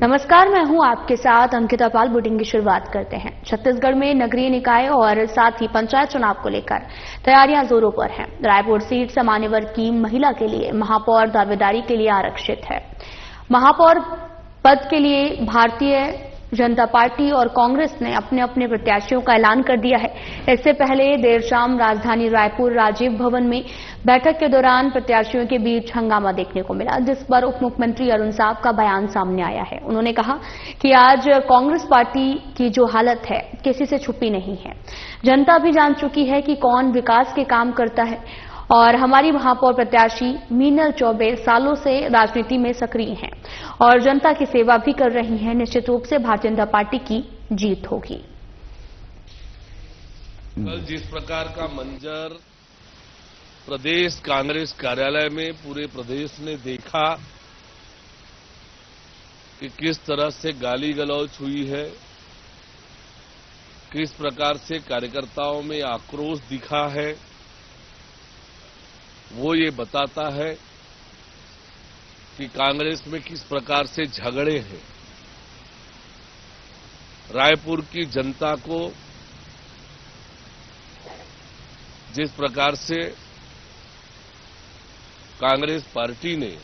नमस्कार, मैं हूं आपके साथ अंकिता पाल। बुलेटिन की शुरुआत करते हैं। छत्तीसगढ़ में नगरीय निकाय और साथ ही पंचायत चुनाव को लेकर तैयारियां जोरों पर हैं। रायपुर सीट सामान्य वर्ग की महिला के लिए महापौर दावेदारी के लिए आरक्षित है। महापौर पद के लिए भारतीय जनता पार्टी और कांग्रेस ने अपने अपने प्रत्याशियों का ऐलान कर दिया है। इससे पहले देर शाम राजधानी रायपुर राजीव भवन में बैठक के दौरान प्रत्याशियों के बीच हंगामा देखने को मिला, जिस पर उप मुख्यमंत्री अरुण साव का बयान सामने आया है। उन्होंने कहा कि आज कांग्रेस पार्टी की जो हालत है किसी से छुपी नहीं है। जनता भी जान चुकी है कि कौन विकास के काम करता है और हमारी महापौर प्रत्याशी मीनल चौबे सालों से राजनीति में सक्रिय हैं और जनता की सेवा भी कर रही हैं। निश्चित रूप से भारतीय जनता पार्टी की जीत होगी। कल जिस प्रकार का मंजर प्रदेश कांग्रेस कार्यालय में पूरे प्रदेश ने देखा कि किस तरह से गाली गलौज हुई है, किस प्रकार से कार्यकर्ताओं में आक्रोश दिखा है, वो ये बताता है कि कांग्रेस में किस प्रकार से झगड़े हैं। रायपुर की जनता को जिस प्रकार से कांग्रेस पार्टी ने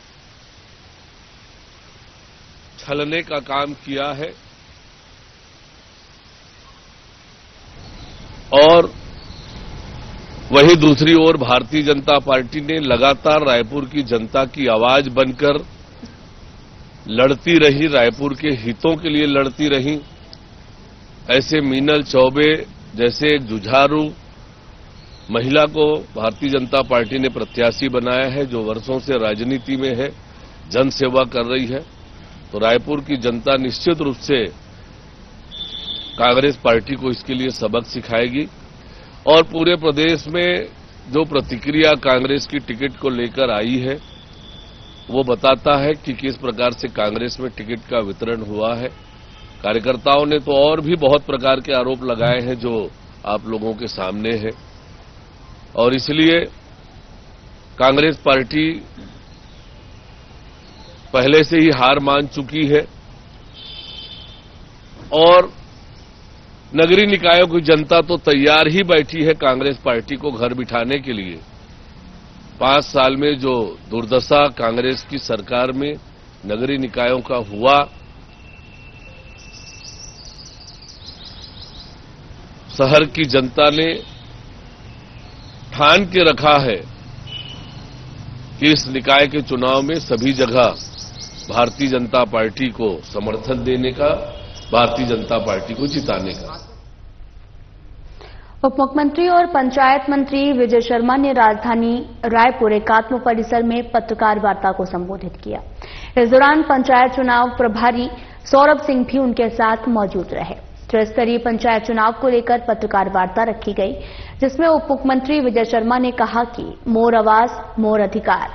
छलने का काम किया है और वहीं दूसरी ओर भारतीय जनता पार्टी ने लगातार रायपुर की जनता की आवाज बनकर लड़ती रही, रायपुर के हितों के लिए लड़ती रही। ऐसे मीनल चौबे जैसे एक जुझारू महिला को भारतीय जनता पार्टी ने प्रत्याशी बनाया है, जो वर्षों से राजनीति में है, जन सेवा कर रही है। तो रायपुर की जनता निश्चित रूप से कांग्रेस पार्टी को इसके लिए सबक सिखाएगी और पूरे प्रदेश में जो प्रतिक्रिया कांग्रेस की टिकट को लेकर आई है वो बताता है कि किस प्रकार से कांग्रेस में टिकट का वितरण हुआ है। कार्यकर्ताओं ने तो और भी बहुत प्रकार के आरोप लगाए हैं जो आप लोगों के सामने है और इसलिए कांग्रेस पार्टी पहले से ही हार मान चुकी है और नगरीय निकायों की जनता तो तैयार ही बैठी है कांग्रेस पार्टी को घर बिठाने के लिए। 5 साल में जो दुर्दशा कांग्रेस की सरकार में नगरीय निकायों का हुआ, शहर की जनता ने ठान के रखा है कि इस निकाय के चुनाव में सभी जगह भारतीय जनता पार्टी को समर्थन देने का, भारतीय जनता पार्टी को जिताने का। उप मुख्यमंत्री और पंचायत मंत्री विजय शर्मा ने राजधानी रायपुर एकात्म परिसर में पत्रकार वार्ता को संबोधित किया। इस दौरान पंचायत चुनाव प्रभारी सौरभ सिंह भी उनके साथ मौजूद रहे। त्रिस्तरीय पंचायत चुनाव को लेकर पत्रकार वार्ता रखी गई, जिसमें उप मुख्यमंत्री विजय शर्मा ने कहा कि मोर आवाज मोर अधिकार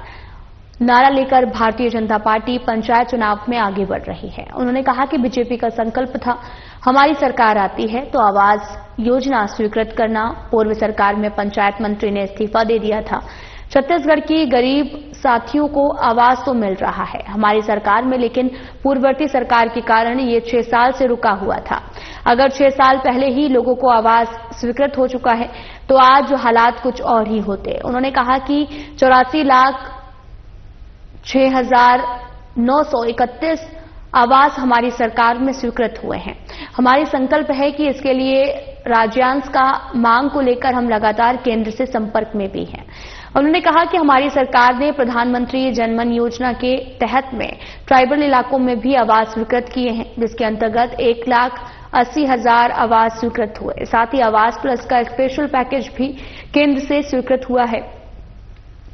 नारा लेकर भारतीय जनता पार्टी पंचायत चुनाव में आगे बढ़ रही है। उन्होंने कहा कि बीजेपी का संकल्प था हमारी सरकार आती है तो आवास योजना स्वीकृत करना। पूर्व सरकार में पंचायत मंत्री ने इस्तीफा दे दिया था। छत्तीसगढ़ की गरीब साथियों को आवास तो मिल रहा है हमारी सरकार में, लेकिन पूर्ववर्ती सरकार के कारण ये 6 साल से रुका हुआ था। अगर 6 साल पहले ही लोगों को आवास स्वीकृत हो चुका है तो आज हालात कुछ और ही होते। उन्होंने कहा कि 84,06,931 आवास हमारी सरकार में स्वीकृत हुए हैं। हमारी संकल्प है कि इसके लिए राज्यांश का मांग को लेकर हम लगातार केंद्र से संपर्क में भी हैं। उन्होंने कहा कि हमारी सरकार ने प्रधानमंत्री जनमन योजना के तहत में ट्राइबल इलाकों में भी आवास स्वीकृत किए हैं, जिसके अंतर्गत 1,80,000 आवास स्वीकृत हुए। साथ ही आवास प्लस का स्पेशल पैकेज भी केंद्र से स्वीकृत हुआ है।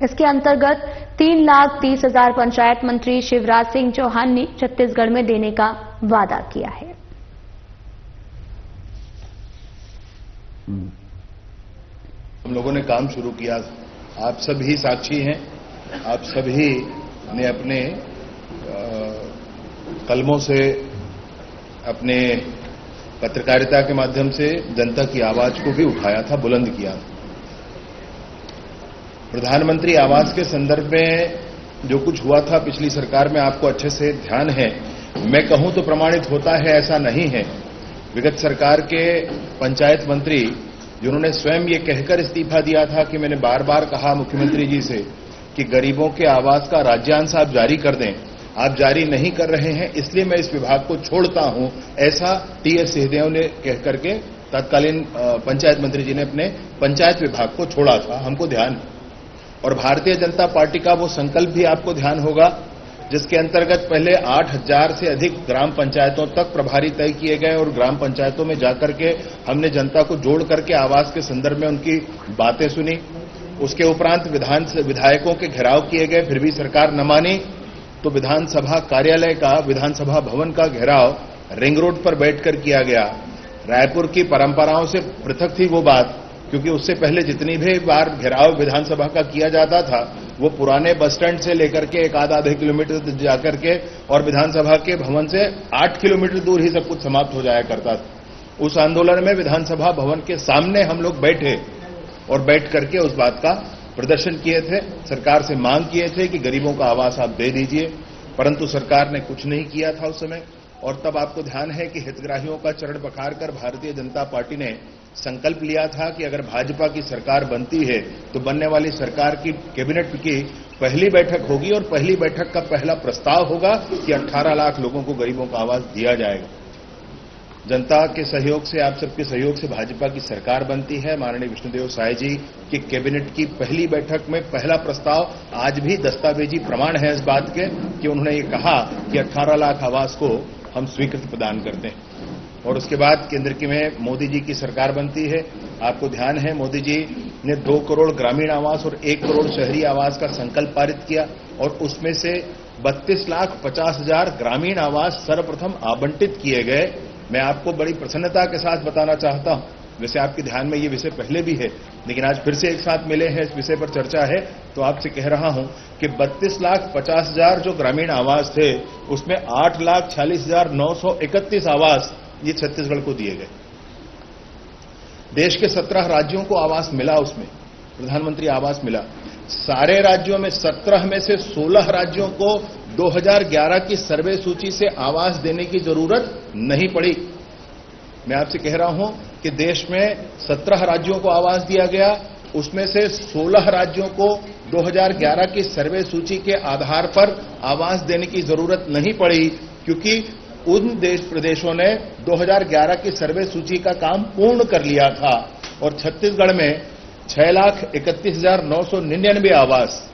इसके अंतर्गत 3,30,000 पंचायत मंत्री शिवराज सिंह चौहान ने छत्तीसगढ़ में देने का वादा किया है। हम लोगों ने काम शुरू किया, आप सभी साक्षी हैं। आप सभी ने अपने कलमों से, अपने पत्रकारिता के माध्यम से जनता की आवाज को भी उठाया था, बुलंद किया। प्रधानमंत्री आवास के संदर्भ में जो कुछ हुआ था पिछली सरकार में, आपको अच्छे से ध्यान है मैं कहूं तो प्रमाणित होता है, ऐसा नहीं है। विगत सरकार के पंचायत मंत्री जिन्होंने स्वयं ये कहकर इस्तीफा दिया था कि मैंने बार बार कहा मुख्यमंत्री जी से कि गरीबों के आवास का राज्यांश आप जारी कर दें, आप जारी नहीं कर रहे हैं, इसलिए मैं इस विभाग को छोड़ता हूं, ऐसा टीएस सिंहदेव ने कहकर के तत्कालीन पंचायत मंत्री जी ने अपने पंचायत विभाग को छोड़ा था, हमको ध्यान है। और भारतीय जनता पार्टी का वो संकल्प भी आपको ध्यान होगा जिसके अंतर्गत पहले 8000 से अधिक ग्राम पंचायतों तक प्रभारी तय किए गए और ग्राम पंचायतों में जाकर के हमने जनता को जोड़ करके आवास के संदर्भ में उनकी बातें सुनी। उसके उपरांत विधायकों के घेराव किए गए, फिर भी सरकार न मानी तो विधानसभा कार्यालय का, विधानसभा भवन का घेराव रिंग रोड पर बैठकर किया गया। रायपुर की परंपराओं से पृथक थी वो बात, क्योंकि उससे पहले जितनी भी बार घेराव विधानसभा का किया जाता था वो पुराने बस स्टैंड से लेकर के एक आधा किलोमीटर जाकर के और विधानसभा के भवन से 8 किलोमीटर दूर ही सब कुछ समाप्त हो जाया करता था। उस आंदोलन में विधानसभा भवन के सामने हम लोग बैठे और बैठ करके उस बात का प्रदर्शन किए थे, सरकार से मांग किए थे कि गरीबों का आवास आप दे दीजिए, परंतु सरकार ने कुछ नहीं किया था उस समय। और तब आपको ध्यान है कि हितग्राहियों का चरण पखारकर भारतीय जनता पार्टी ने संकल्प लिया था कि अगर भाजपा की सरकार बनती है तो बनने वाली सरकार की कैबिनेट की पहली बैठक होगी और पहली बैठक का पहला प्रस्ताव होगा कि 18 लाख लोगों को गरीबों का आवास दिया जाएगा। जनता के सहयोग से, आप सबके सहयोग से भाजपा की सरकार बनती है। माननीय विष्णुदेव साय जी की कैबिनेट की पहली बैठक में पहला प्रस्ताव आज भी दस्तावेजी प्रमाण है इस बात के कि उन्होंने ये कहा कि 18 लाख आवास को हम स्वीकृति प्रदान करते हैं। और उसके बाद केंद्र की में मोदी जी की सरकार बनती है। आपको ध्यान है मोदी जी ने 2 करोड़ ग्रामीण आवास और 1 करोड़ शहरी आवास का संकल्प पारित किया और उसमें से 32,50,000 ग्रामीण आवास सर्वप्रथम आवंटित किए गए। मैं आपको बड़ी प्रसन्नता के साथ बताना चाहता हूं, वैसे आपके ध्यान में ये विषय पहले भी है लेकिन आज फिर से एक साथ मिले हैं, इस विषय पर चर्चा है, तो आपसे कह रहा हूं कि 32,50,000 जो ग्रामीण आवास थे उसमें 8,46,931 आवास ये छत्तीसगढ़ को दिए गए। देश के 17 राज्यों को आवास मिला, उसमें प्रधानमंत्री आवास मिला। सारे राज्यों में 17 में से 16 राज्यों को 2011 की सर्वे सूची से आवास देने की जरूरत नहीं पड़ी। मैं आपसे कह रहा हूं कि देश में 17 राज्यों को आवास दिया गया, उसमें से 16 राज्यों को 2011 की सर्वे सूची के आधार पर आवास देने की जरूरत नहीं पड़ी, क्योंकि उन प्रदेशों ने 2011 की सर्वे सूची का काम पूर्ण कर लिया था। और छत्तीसगढ़ में 6,31,999 आवास,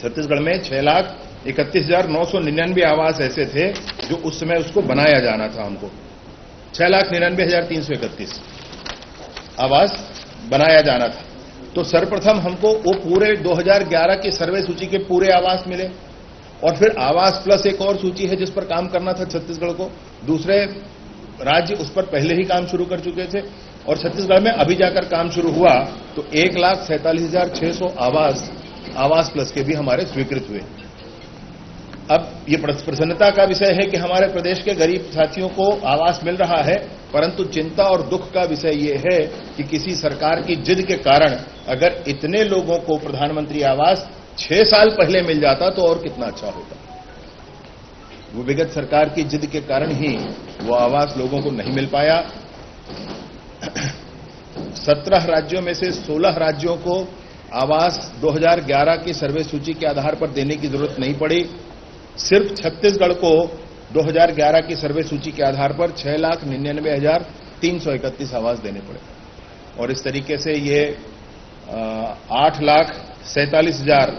छत्तीसगढ़ में 6,31,999 आवास ऐसे थे जो उस समय उसको बनाया जाना था। हमको 6,99,331 आवास बनाया जाना था। तो सर्वप्रथम हमको वो पूरे 2011 की सर्वे सूची के पूरे आवास मिले और फिर आवास प्लस एक और सूची है जिस पर काम करना था छत्तीसगढ़ को। दूसरे राज्य उस पर पहले ही काम शुरू कर चुके थे और छत्तीसगढ़ में अभी जाकर काम शुरू हुआ तो 1,47,600 आवास प्लस के भी हमारे स्वीकृत हुए। अब ये प्रसन्नता का विषय है कि हमारे प्रदेश के गरीब साथियों को आवास मिल रहा है, परंतु चिंता और दुख का विषय ये है कि किसी सरकार की जिद के कारण अगर इतने लोगों को प्रधानमंत्री आवास 6 साल पहले मिल जाता तो और कितना अच्छा होता। वो विगत सरकार की जिद के कारण ही वो आवास लोगों को नहीं मिल पाया। 17 राज्यों में से 16 राज्यों को आवास 2011 की सर्वे सूची के आधार पर देने की जरूरत नहीं पड़ी। सिर्फ छत्तीसगढ़ को 2011 की सर्वे सूची के आधार पर 6,99,331 आवास देने पड़े और इस तरीके से ये 8,47,000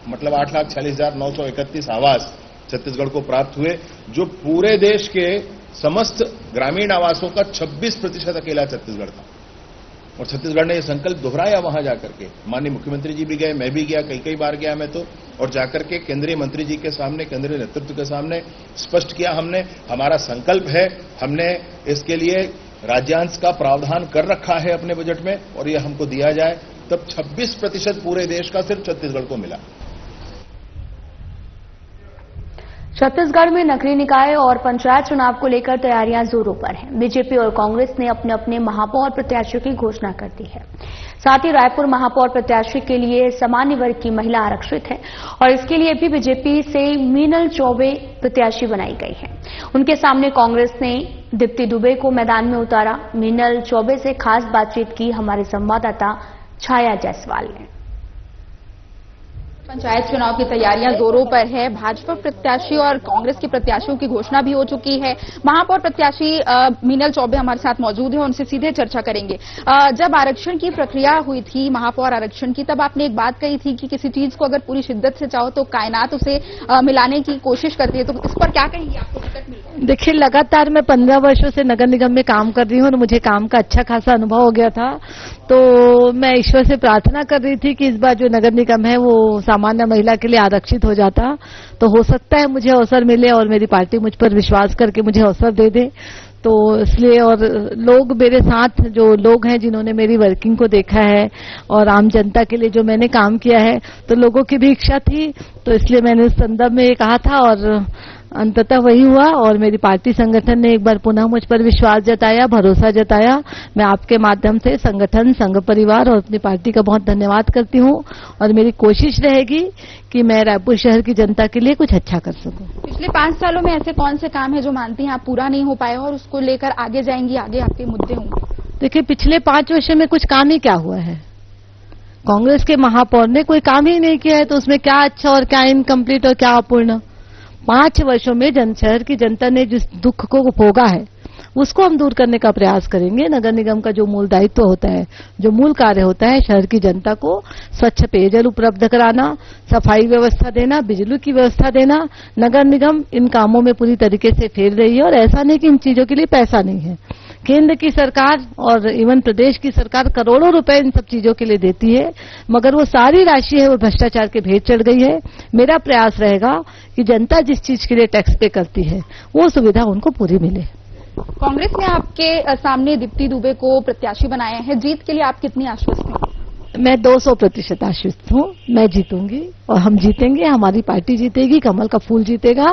मतलब 8,46,931 आवास छत्तीसगढ़ को प्राप्त हुए, जो पूरे देश के समस्त ग्रामीण आवासों का 26% अकेला छत्तीसगढ़ था। और छत्तीसगढ़ ने यह संकल्प दोहराया वहां जाकर के। माननीय मुख्यमंत्री जी भी गए, मैं भी गया, कई बार गया मैं तो, और जाकर के केंद्रीय मंत्री जी के सामने, केंद्रीय नेतृत्व के सामने स्पष्ट किया हमने, हमारा संकल्प है, हमने इसके लिए राज्यांश का प्रावधान कर रखा है अपने बजट में और यह हमको दिया जाए। तब 26% पूरे देश का सिर्फ छत्तीसगढ़ को मिला। छत्तीसगढ़ में नगरीय निकाय और पंचायत चुनाव को लेकर तैयारियां जोरों पर हैं। बीजेपी और कांग्रेस ने अपने अपने महापौर प्रत्याशियों की घोषणा कर दी है। साथ ही रायपुर महापौर प्रत्याशी के लिए सामान्य वर्ग की महिला आरक्षित है और इसके लिए भी बीजेपी से मीनल चौबे प्रत्याशी बनाई गई है। उनके सामने कांग्रेस ने दीप्ति दुबे को मैदान में उतारा। मीनल चौबे से खास बातचीत की हमारे संवाददाता छाया जायसवाल ने। पंचायत चुनाव की तैयारियां जोरों पर है। भाजपा प्रत्याशी और कांग्रेस के प्रत्याशियों की घोषणा भी हो चुकी है। महापौर प्रत्याशी मीनल चौबे हमारे साथ मौजूद है, उनसे सीधे चर्चा करेंगे। जब आरक्षण की प्रक्रिया हुई थी, महापौर आरक्षण की, तब आपने एक बात कही थी कि किसी चीज को अगर पूरी शिद्दत से चाहो तो कायनात उसे मिलाने की कोशिश करती है, तो इस पर क्या कहेंगे? आपको टिकट मिल रहा है? देखिए, लगातार मैं 15 वर्षों से नगर निगम में काम कर रही हूँ और मुझे काम का अच्छा खासा अनुभव हो गया था। तो मैं ईश्वर से प्रार्थना कर रही थी कि इस बार जो नगर निगम है वो सामान्य महिला के लिए आरक्षित हो जाता, तो हो सकता है मुझे अवसर मिले और मेरी पार्टी मुझ पर विश्वास करके मुझे अवसर दे दे। तो इसलिए, और लोग मेरे साथ जो लोग हैं जिन्होंने मेरी वर्किंग को देखा है और आम जनता के लिए जो मैंने काम किया है, तो लोगों की भी इच्छा थी, तो इसलिए मैंने उस संदर्भ में ये कहा था और अंततः वही हुआ। और मेरी पार्टी संगठन ने एक बार पुनः मुझ पर विश्वास जताया, भरोसा जताया। मैं आपके माध्यम से संगठन, संघ परिवार और अपनी पार्टी का बहुत धन्यवाद करती हूँ और मेरी कोशिश रहेगी कि मैं रायपुर शहर की जनता के लिए कुछ अच्छा कर सकूं। पिछले 5 सालों में ऐसे कौन से काम है जो मानती हैं आप पूरा नहीं हो पाए और उसको लेकर आगे जाएंगी, आगे आपके मुद्दे होंगे? देखिए, पिछले 5 वर्षों में कुछ काम ही क्या हुआ है? कांग्रेस के महापौर ने कोई काम ही नहीं किया है, तो उसमें क्या अच्छा और क्या इनकम्प्लीट और क्या अपूर्ण? 5 वर्षों में शहर की जनता ने जिस दुख को भोगा है उसको हम दूर करने का प्रयास करेंगे। नगर निगम का जो मूल दायित्व होता है, जो मूल कार्य होता है, शहर की जनता को स्वच्छ पेयजल उपलब्ध कराना, सफाई व्यवस्था देना, बिजली की व्यवस्था देना, नगर निगम इन कामों में पूरी तरीके से फेर रही है। और ऐसा नहीं कि इन चीजों के लिए पैसा नहीं है। केंद्र की सरकार और इवन प्रदेश की सरकार करोड़ों रुपए इन सब चीजों के लिए देती है, मगर वो सारी राशि है वो भ्रष्टाचार के भेंट चढ़ गई है। मेरा प्रयास रहेगा कि जनता जिस चीज के लिए टैक्स पे करती है वो सुविधा उनको पूरी मिले। कांग्रेस ने आपके सामने दीप्ति दुबे को प्रत्याशी बनाया है। जीत के लिए आप कितनी आश्वस्त हैं? मैं 200% आश्वस्त हूँ। मैं जीतूंगी और हम जीतेंगे, हमारी पार्टी जीतेगी, कमल का फूल जीतेगा।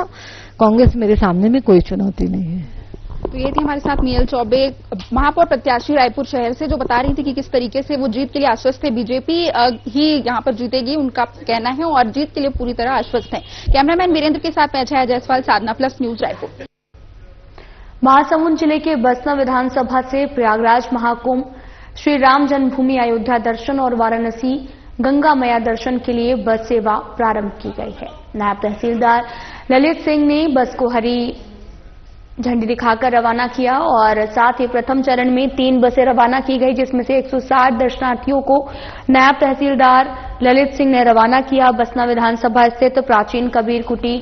कांग्रेस मेरे सामने में कोई चुनौती नहीं है। तो ये थी हमारे साथ मीनल चौबे, महापौर प्रत्याशी रायपुर शहर से, जो बता रही थी कि किस तरीके से वो जीत के लिए आश्वस्त है। बीजेपी ही यहाँ पर जीतेगी, उनका कहना है, और जीत के लिए पूरी तरह आश्वस्त है। कैमरामैन वीरेंद्र के साथ मैं छाया जायसवाल, साधना प्लस न्यूज, रायपुर। महासमुंद जिले के बसना विधानसभा से प्रयागराज महाकुंभ, श्री राम जन्मभूमि अयोध्या दर्शन और वाराणसी गंगा मैया दर्शन के लिए बस सेवा प्रारंभ की गई है। नायब तहसीलदार ललित सिंह ने बस को हरी झंडी दिखाकर रवाना किया और साथ ही प्रथम चरण में 3 बसें रवाना की गई, जिसमें से 160 दर्शनार्थियों को नायब तहसीलदार ललित सिंह ने रवाना किया। बसना विधानसभा स्थित प्राचीन कबीर कुटी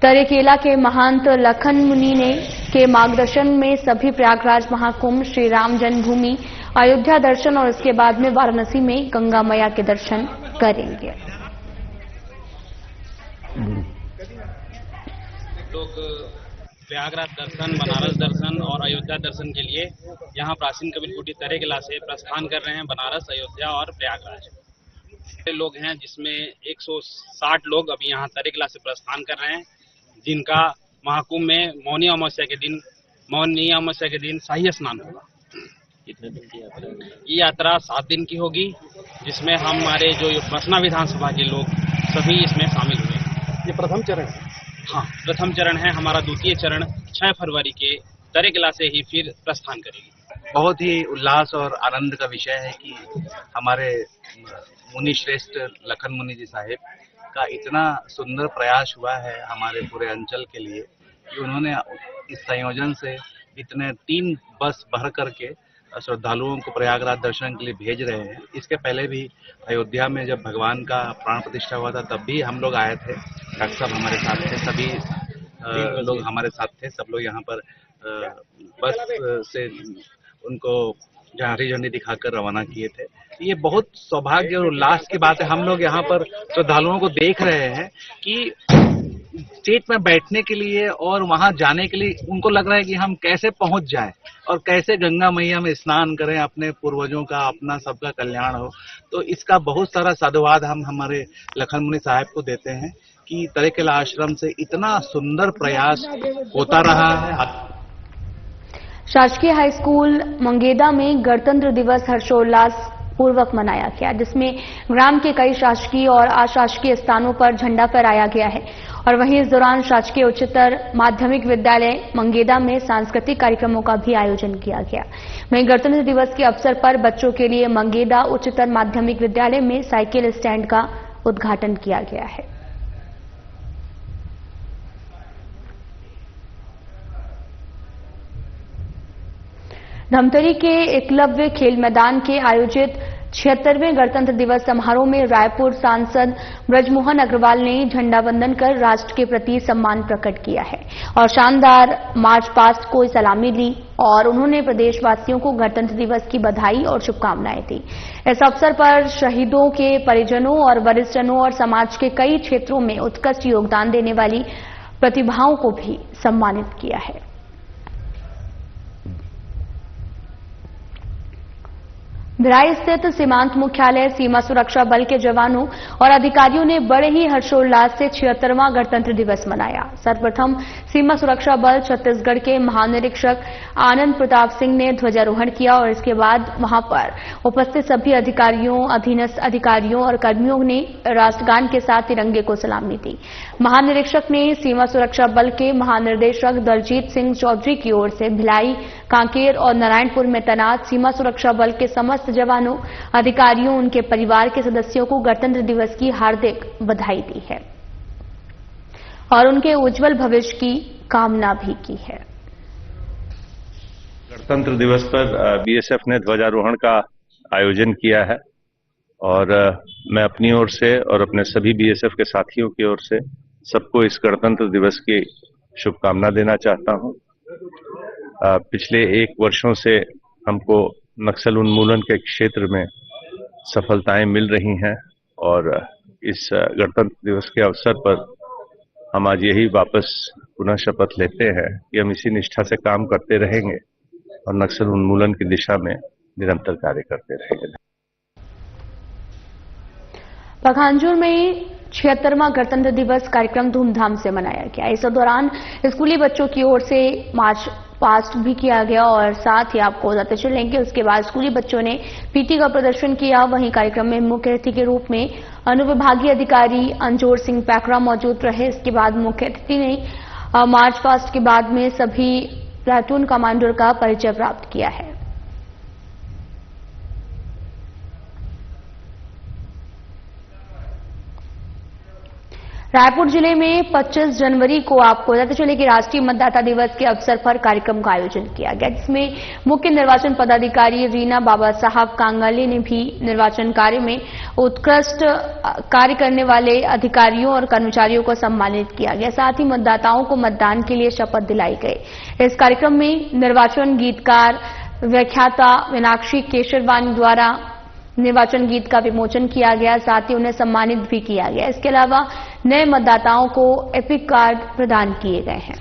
तरेकेला के महंत लखन मुनि ने के मार्गदर्शन में सभी प्रयागराज महाकुंभ, श्री राम जन्मभूमि अयोध्या दर्शन और उसके बाद में वाराणसी में गंगा मैया के दर्शन करेंगे। लोग प्रयागराज दर्शन, बनारस दर्शन और अयोध्या दर्शन के लिए यहाँ प्राचीन कबीर कुटी तरेकेला से प्रस्थान कर रहे हैं, बनारस, अयोध्या और प्रयागराज। लोग हैं जिसमें 160 लोग अभी यहाँ तरेकेला से प्रस्थान कर रहे हैं, जिनका महाकुंभ में मौनी अमावस्या के दिन शाही स्नान होगा। कितने दिन की यात्रा? ये यात्रा 7 दिन की होगी, जिसमें हमारे जो बसना विधानसभा के लोग सभी इसमें शामिल हुए। ये प्रथम चरण है? हाँ, प्रथम चरण है। हमारा द्वितीय चरण 6 फरवरी के तरेकेला से ही फिर प्रस्थान करेगी। बहुत ही उल्लास और आनंद का विषय है कि हमारे मुनि श्रेष्ठ लखन मुनि जी साहेब का इतना सुंदर प्रयास हुआ है हमारे पूरे अंचल के लिए कि उन्होंने इस संयोजन से इतने 3 बस भर करके श्रद्धालुओं को प्रयागराज दर्शन के लिए भेज रहे हैं। इसके पहले भी अयोध्या में जब भगवान का प्राण प्रतिष्ठा हुआ था तब भी हम लोग आए थे, डॉक्टर साहब हमारे साथ थे, सभी लोग हमारे साथ थे। सब लोग यहाँ पर बस से उनको हरी झंडी दिखाकर रवाना किए थे। ये बहुत सौभाग्य और उल्लास की बात है। हम लोग यहाँ पर श्रद्धालुओं को देख रहे हैं कि सीट में बैठने के लिए और वहां जाने के लिए उनको लग रहा है कि हम कैसे पहुंच जाएं और कैसे गंगा मैया में स्नान करें, अपने पूर्वजों का, अपना सबका कल्याण हो। तो इसका बहुत सारा साधुवाद हम हमारे लखन मुनि साहब को देते हैं कि तरेकेला आश्रम से इतना सुंदर प्रयास होता रहा है। शासकीय हाई स्कूल मंगेदा में गणतंत्र दिवस हर्षोल्लास पूर्वक मनाया गया, जिसमें ग्राम के कई शासकीय और अशासकीय स्थानों पर झंडा फहराया गया है। और वहीं इस दौरान शासकीय उच्चतर माध्यमिक विद्यालय मंगेदा में सांस्कृतिक कार्यक्रमों का भी आयोजन किया गया। वहीं गणतंत्र दिवस के अवसर पर बच्चों के लिए मंगेदा उच्चतर माध्यमिक विद्यालय में साइकिल स्टैंड का उद्घाटन किया गया है। धमतरी के एकलव्य खेल मैदान के आयोजित 76वें गणतंत्र दिवस समारोह में रायपुर सांसद ब्रजमोहन अग्रवाल ने झंडा वंदन कर राष्ट्र के प्रति सम्मान प्रकट किया है और शानदार मार्च पास्ट को सलामी ली और उन्होंने प्रदेशवासियों को गणतंत्र दिवस की बधाई और शुभकामनाएं दी। इस अवसर पर शहीदों के परिजनों और वरिष्ठजनों और समाज के कई क्षेत्रों में उत्कृष्ट योगदान देने वाली प्रतिभाओं को भी सम्मानित किया है। भिलाई स्थित सीमांत मुख्यालय सीमा सुरक्षा बल के जवानों और अधिकारियों ने बड़े ही हर्षोल्लास से 76वां गणतंत्र दिवस मनाया। सर्वप्रथम सीमा सुरक्षा बल छत्तीसगढ़ के महानिरीक्षक आनंद प्रताप सिंह ने ध्वजारोहण किया और इसके बाद वहां पर उपस्थित सभी अधिकारियों, अधीनस्थ अधिकारियों और कर्मियों ने राष्ट्रगान के साथ तिरंगे को सलामी दी। महानिरीक्षक ने सीमा सुरक्षा बल के महानिर्देशक दलजीत सिंह चौधरी की ओर से भिलाई, कांकेर और नारायणपुर में तैनात सीमा सुरक्षा बल के समस्त जवानों, अधिकारियों, उनके परिवार के सदस्यों को गणतंत्र दिवस की हार्दिक बधाई दी है और उनके उज्जवल भविष्य की कामना भी की है। गणतंत्र दिवस पर बीएसएफ ने ध्वजारोहण का आयोजन किया है और मैं अपनी ओर से और अपने सभी बीएसएफ के साथियों की ओर से सबको इस गणतंत्र दिवस की शुभकामना देना चाहता हूं। पिछले 1 वर्षों से हमको नक्सल उन्मूलन के क्षेत्र में सफलताएं मिल रही हैं और इस गणतंत्र दिवस के अवसर पर हम आज यही वापस पुनः शपथ लेते हैं कि हम इसी निष्ठा से काम करते रहेंगे और नक्सल उन्मूलन की दिशा में निरंतर कार्य करते रहेंगे। पखांजूर में 76वां गणतंत्र दिवस कार्यक्रम धूमधाम से मनाया गया। इस दौरान स्कूली बच्चों की ओर से मार्च पास्ट भी किया गया और साथ ही आपको बताते चलेंगे उसके बाद स्कूली बच्चों ने पीटी का प्रदर्शन किया। वहीं कार्यक्रम में मुख्य अतिथि के रूप में अनुविभागीय अधिकारी अंजोर सिंह पैकरा मौजूद रहे। इसके बाद मुख्य अतिथि ने मार्च पास्ट के बाद में सभी प्लाटून कमांडर का परिचय प्राप्त किया है। रायपुर जिले में 25 जनवरी को आपको बताते चले कि राष्ट्रीय मतदाता दिवस के अवसर पर कार्यक्रम का आयोजन किया गया, जिसमें मुख्य निर्वाचन पदाधिकारी रीना बाबा साहब कांगाले ने भी निर्वाचन कार्य में उत्कृष्ट कार्य करने वाले अधिकारियों और कर्मचारियों को सम्मानित किया गया। साथ ही मतदाताओं को मतदान के लिए शपथ दिलाई गई। इस कार्यक्रम में निर्वाचन गीतकार व्याख्याता मीनाक्षी केशरवानी द्वारा निर्वाचन गीत का विमोचन किया गया। साथ ही उन्हें सम्मानित भी किया गया। इसके अलावा नए मतदाताओं को एपिक कार्ड प्रदान किए गए हैं।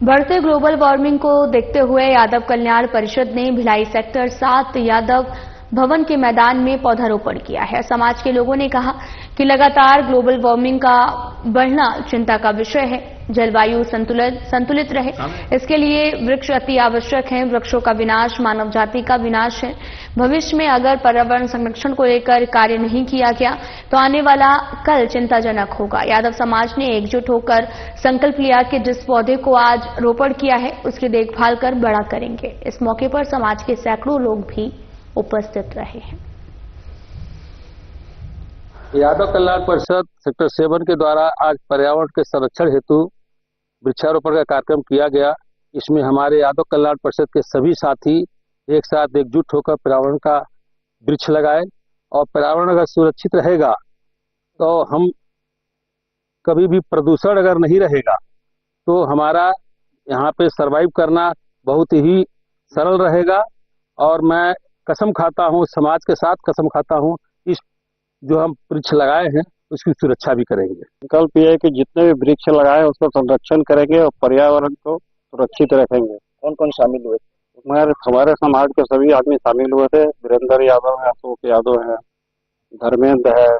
बढ़ते ग्लोबल वार्मिंग को देखते हुए यादव कल्याण परिषद ने भिलाई सेक्टर 7 यादव भवन के मैदान में पौधारोपण किया है। समाज के लोगों ने कहा कि लगातार ग्लोबल वार्मिंग का बढ़ना चिंता का विषय है। जलवायु संतुलित रहे, इसके लिए वृक्ष अति आवश्यक हैं। वृक्षों का विनाश मानव जाति का विनाश है। भविष्य में अगर पर्यावरण संरक्षण को लेकर कार्य नहीं किया गया तो आने वाला कल चिंताजनक होगा। यादव समाज ने एकजुट होकर संकल्प लिया कि जिस पौधे को आज रोपण किया है उसकी देखभाल कर बड़ा करेंगे। इस मौके पर समाज के सैकड़ों लोग भी उपस्थित रहे हैं। यादव कल्याण परिषद सेक्टर 7 के द्वारा आज पर्यावरण के संरक्षण हेतु वृक्षारोपण का कार्यक्रम किया गया। इसमें हमारे यादव कल्याण परिषद के सभी साथी एक साथ एकजुट होकर पर्यावरण का वृक्ष लगाए और पर्यावरण अगर सुरक्षित रहेगा तो हम कभी भी प्रदूषण अगर नहीं रहेगा तो हमारा यहाँ पे सरवाइव करना बहुत ही सरल रहेगा। और मैं कसम खाता हूँ, समाज के साथ कसम खाता हूँ, इस जो हम वृक्ष लगाए हैं उसकी सुरक्षा भी करेंगे। संकल्प ये है कि जितने भी वृक्ष लगाए हैं उसका संरक्षण करेंगे और पर्यावरण को सुरक्षित रखेंगे। कौन कौन शामिल हुए? हमारे समाज के सभी आदमी शामिल हुए थे। वीरेंद्र यादव है, अशोक यादव है, धर्मेंद्र है,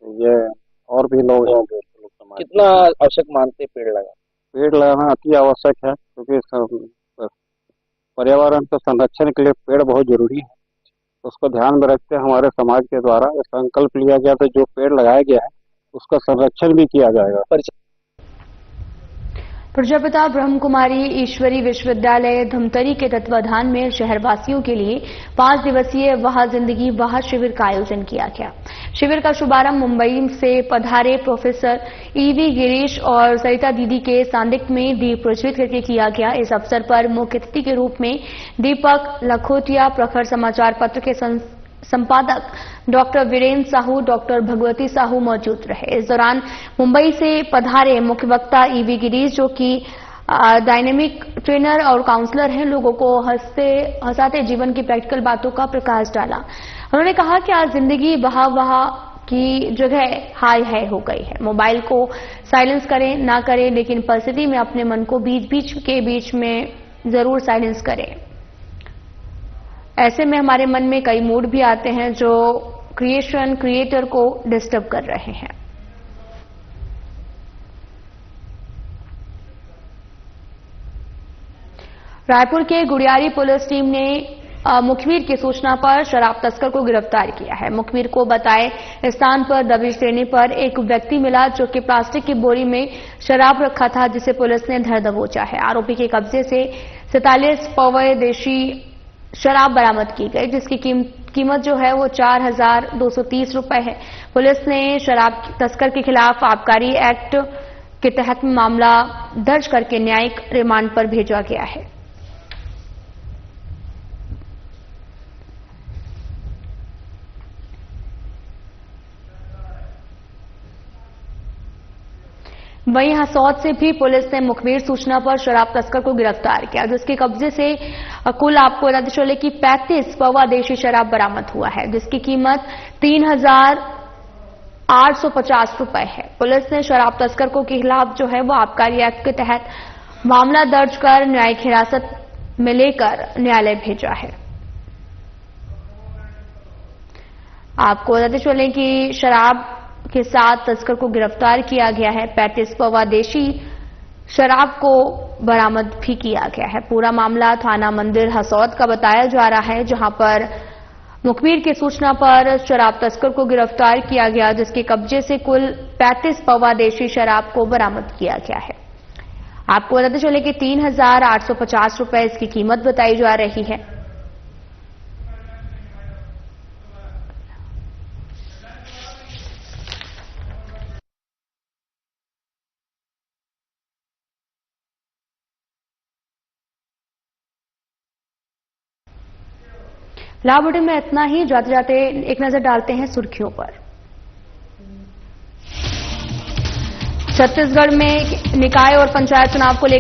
ये और भी लोग हैं। कितना आवश्यक मानते पेड़ लगाना? पेड़ लगाना अति आवश्यक है, क्योंकि पर्यावरण के संरक्षण के लिए पेड़ बहुत जरूरी है। उसको ध्यान में रखते हमारे समाज के द्वारा संकल्प लिया गया था, जो पेड़ लगाया गया है उसका संरक्षण भी किया जाएगा। प्रजापिता ब्रह्म कुमारी ईश्वरी विश्वविद्यालय धमतरी के तत्वाधान में शहरवासियों के लिए 5 दिवसीय वहा जिंदगी वहा शिविर का आयोजन किया गया। शिविर का शुभारंभ मुंबई से पधारे प्रोफेसर ईवी गिरीश और सरिता दीदी के सानिध्य में दीप प्रज्वलित करके किया गया। इस अवसर पर मुख्य अतिथि के रूप में दीपक लखोटिया, प्रखर समाचार पत्र के संपादक डॉक्टर वीरेंद्र साहू, डॉक्टर भगवती साहू मौजूद रहे। इस दौरान मुंबई से पधारे मुख्य वक्ता ईवी गिरीश, जो कि डायनेमिक ट्रेनर और काउंसलर हैं, लोगों को हंसाते जीवन की प्रैक्टिकल बातों का प्रकाश डाला। उन्होंने कहा कि आज जिंदगी वहा की जगह हाय है हो गई है। मोबाइल को साइलेंस करें ना करें, लेकिन परिस्थिति में अपने मन को बीच में जरूर साइलेंस करें। ऐसे में हमारे मन में कई मूड भी आते हैं जो क्रिएटर को डिस्टर्ब कर रहे हैं। रायपुर के गुड़ियारी पुलिस टीम ने मुखबिर की सूचना पर शराब तस्कर को गिरफ्तार किया है। मुखबिर को बताए स्थान पर दबिश देने पर एक व्यक्ति मिला, जो कि प्लास्टिक की बोरी में शराब रखा था, जिसे पुलिस ने धर दबोचा है। आरोपी के कब्जे से 47 पौवे देशी शराब बरामद की गई, जिसकी कीमत जो है वो 4,230 रुपए है। पुलिस ने शराब तस्कर के खिलाफ आबकारी एक्ट के तहत मामला दर्ज करके न्यायिक रिमांड पर भेजा गया है। वहीं हसौद से भी पुलिस ने मुखबिर सूचना पर शराब तस्कर को गिरफ्तार किया, जिसके कब्जे से कुल आपको बता चले कि 35 पौवा देशी शराब बरामद हुआ है, जिसकी कीमत 3,850 रुपए है। पुलिस ने शराब तस्कर को के खिलाफ जो है वो आबकारी एक्ट के तहत मामला दर्ज कर न्यायिक हिरासत में लेकर न्यायालय भेजा है। आपको बताते चले कि शराब के साथ तस्कर को गिरफ्तार किया गया है। 35 पौवा देशी शराब को बरामद भी किया गया है। पूरा मामला थाना मंदिर हसौद का बताया जा रहा है, जहां पर मुखबिर की सूचना पर शराब तस्कर को गिरफ्तार किया गया, जिसके कब्जे से कुल 35 पौवा देशी शराब को बरामद किया गया है। आपको बताते चले कि 3,850 रुपए इसकी कीमत बताई जा रही है। लाभ बुलेटिन में इतना ही। जाते जाते एक नजर डालते हैं सुर्खियों पर। छत्तीसगढ़ में निकाय और पंचायत चुनाव को लेकर